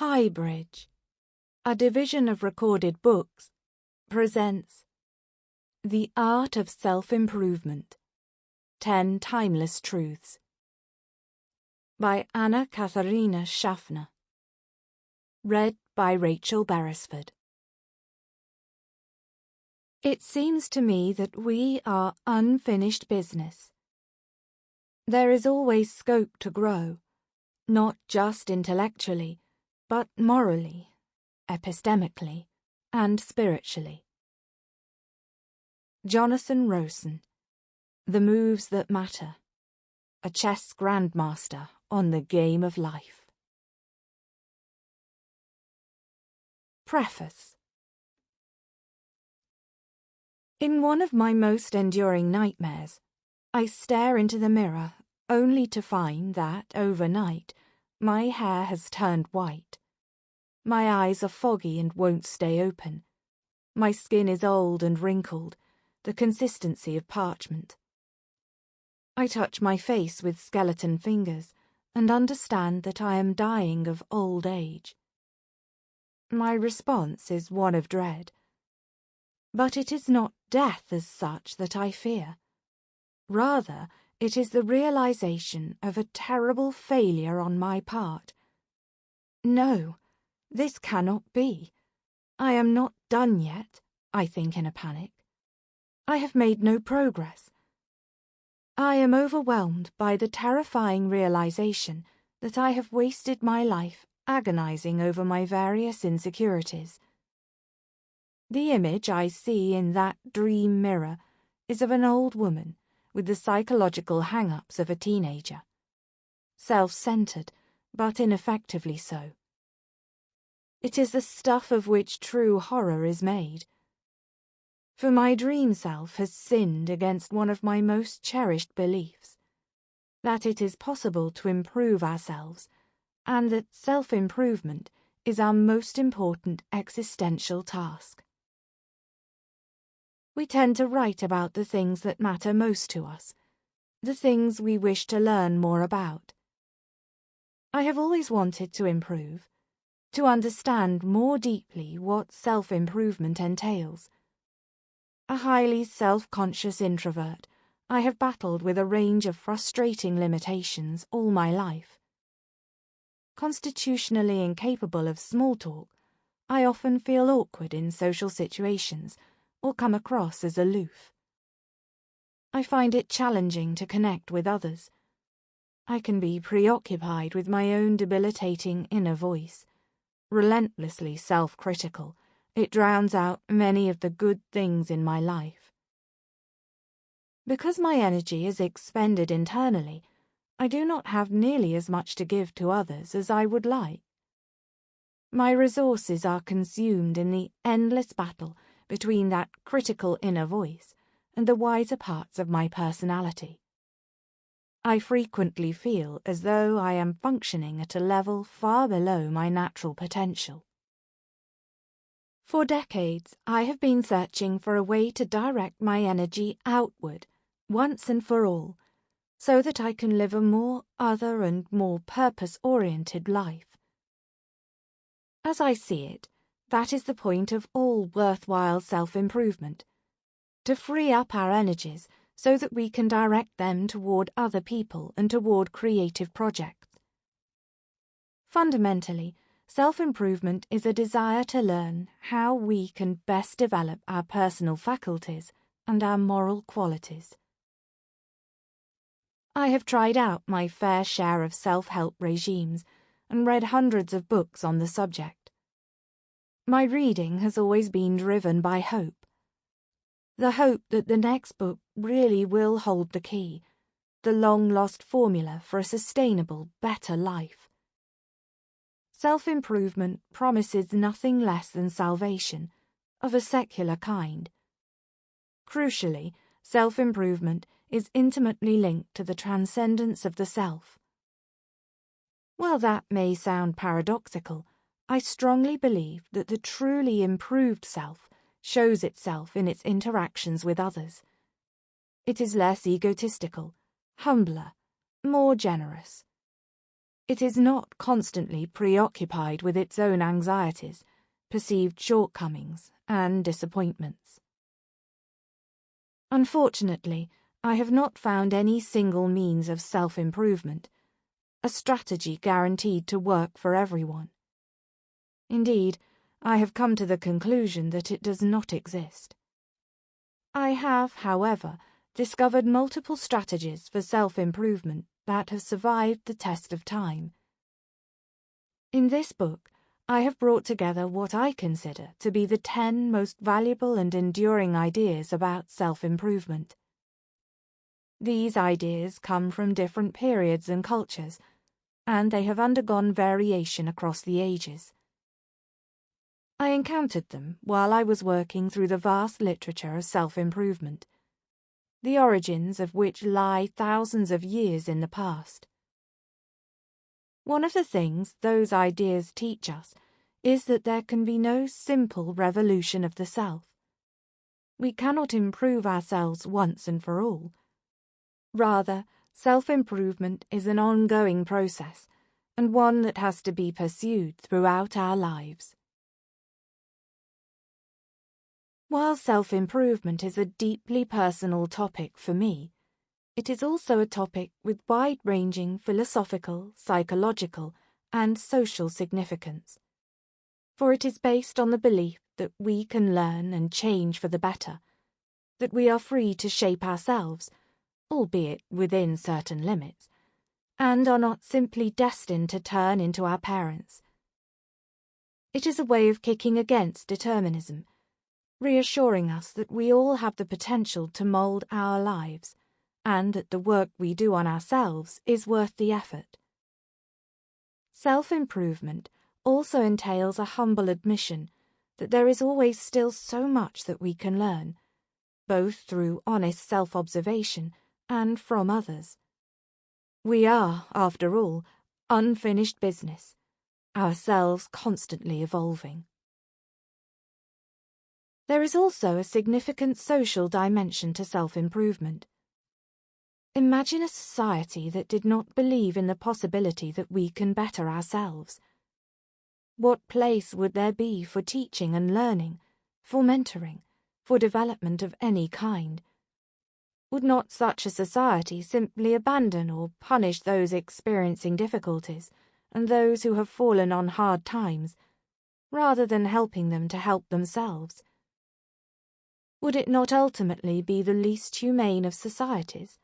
HighBridge, a division of recorded books, presents The Art of Self-Improvement, 10 Timeless Truths by Katharina Schaffner. Read by Rachael Beresford. It seems to me that we are unfinished business. There is always scope to grow, not just intellectually, but morally, epistemically, and spiritually. Jonathan Rowson, The Moves That Matter, a chess grandmaster on the game of life. Preface. In one of my most enduring nightmares, I stare into the mirror only to find that, overnight, my hair has turned white. My eyes are foggy and won't stay open. My skin is old and wrinkled, the consistency of parchment. I touch my face with skeleton fingers and understand that I am dying of old age. My response is one of dread. But it is not death as such that I fear. Rather, it is the realization of a terrible failure on my part. No, this cannot be. I am not done yet, I think in a panic. I have made no progress. I am overwhelmed by the terrifying realization that I have wasted my life agonizing over my various insecurities. The image I see in that dream mirror is of an old woman with the psychological hang-ups of a teenager. Self-centered, but ineffectively so. It is the stuff of which true horror is made. For my dream self has sinned against one of my most cherished beliefs, that it is possible to improve ourselves, and that self-improvement is our most important existential task. We tend to write about the things that matter most to us, the things we wish to learn more about. I have always wanted to improve, to understand more deeply what self-improvement entails. A highly self-conscious introvert, I have battled with a range of frustrating limitations all my life. Constitutionally incapable of small talk, I often feel awkward in social situations or come across as aloof. I find it challenging to connect with others. I can be preoccupied with my own debilitating inner voice. Relentlessly self-critical, it drowns out many of the good things in my life. Because my energy is expended internally, I do not have nearly as much to give to others as I would like. My resources are consumed in the endless battle between that critical inner voice and the wiser parts of my personality. I frequently feel as though I am functioning at a level far below my natural potential. For decades, I have been searching for a way to direct my energy outward, once and for all, so that I can live a more other and more purpose-oriented life. As I see it, that is the point of all worthwhile self-improvement, to free up our energies so that we can direct them toward other people and toward creative projects. Fundamentally, self-improvement is a desire to learn how we can best develop our personal faculties and our moral qualities. I have tried out my fair share of self-help regimes and read hundreds of books on the subject. My reading has always been driven by hope. The hope that the next book really will hold the key, the long-lost formula for a sustainable, better life. Self-improvement promises nothing less than salvation, of a secular kind. Crucially, self-improvement is intimately linked to the transcendence of the self. While that may sound paradoxical, I strongly believe that the truly improved self shows itself in its interactions with others. It is less egotistical, humbler, more generous. It is not constantly preoccupied with its own anxieties, perceived shortcomings, and disappointments. Unfortunately, I have not found any single means of self-improvement, a strategy guaranteed to work for everyone. Indeed, I have come to the conclusion that it does not exist. I have, however, discovered multiple strategies for self-improvement that have survived the test of time. In this book, I have brought together what I consider to be the 10 most valuable and enduring ideas about self-improvement. These ideas come from different periods and cultures, and they have undergone variation across the ages. I encountered them while I was working through the vast literature of self-improvement, the origins of which lie thousands of years in the past. One of the things those ideas teach us is that there can be no simple revolution of the self. We cannot improve ourselves once and for all. Rather, self-improvement is an ongoing process, and one that has to be pursued throughout our lives. While self-improvement is a deeply personal topic for me, it is also a topic with wide-ranging philosophical, psychological, and social significance. For it is based on the belief that we can learn and change for the better, that we are free to shape ourselves, albeit within certain limits, and are not simply destined to turn into our parents. It is a way of kicking against determinism, reassuring us that we all have the potential to mould our lives, and that the work we do on ourselves is worth the effort. Self-improvement also entails a humble admission that there is always still so much that we can learn, both through honest self-observation and from others. We are, after all, unfinished business, ourselves constantly evolving. There is also a significant social dimension to self-improvement. Imagine a society that did not believe in the possibility that we can better ourselves. What place would there be for teaching and learning, for mentoring, for development of any kind? Would not such a society simply abandon or punish those experiencing difficulties and those who have fallen on hard times, rather than helping them to help themselves? Would it not ultimately be the least humane of societies?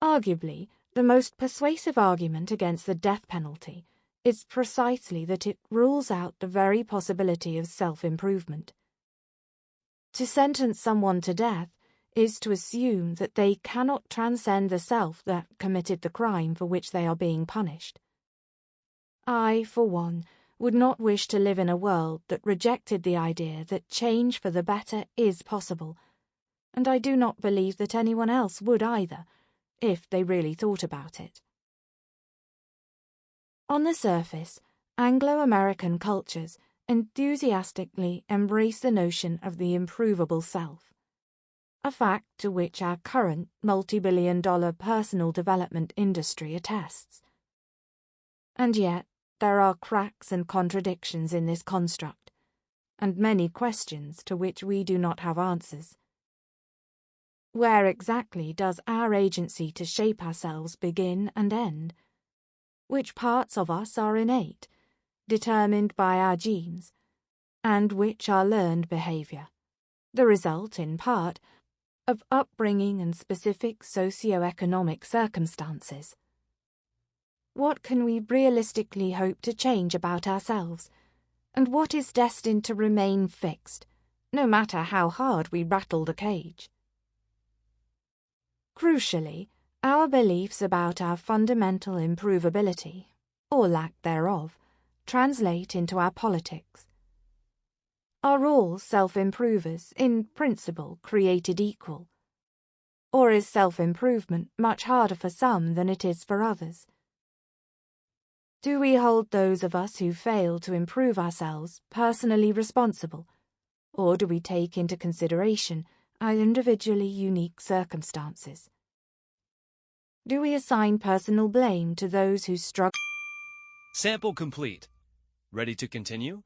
Arguably, the most persuasive argument against the death penalty is precisely that it rules out the very possibility of self-improvement. To sentence someone to death is to assume that they cannot transcend the self that committed the crime for which they are being punished. I, for one, would not wish to live in a world that rejected the idea that change for the better is possible, and I do not believe that anyone else would either, if they really thought about it. On the surface, Anglo-American cultures enthusiastically embrace the notion of the improvable self, a fact to which our current multi-billion-dollar personal development industry attests. And yet, there are cracks and contradictions in this construct, and many questions to which we do not have answers. Where exactly does our agency to shape ourselves begin and end? Which parts of us are innate, determined by our genes, and which are learned behavior, the result, in part, of upbringing and specific socio-economic circumstances? What can we realistically hope to change about ourselves, and what is destined to remain fixed, no matter how hard we rattle the cage? Crucially, our beliefs about our fundamental improvability, or lack thereof, translate into our politics. Are all self-improvers, in principle, created equal? Or is self-improvement much harder for some than it is for others? Do we hold those of us who fail to improve ourselves personally responsible, or do we take into consideration our individually unique circumstances? Do we assign personal blame to those who struggle? Sample complete. Ready to continue?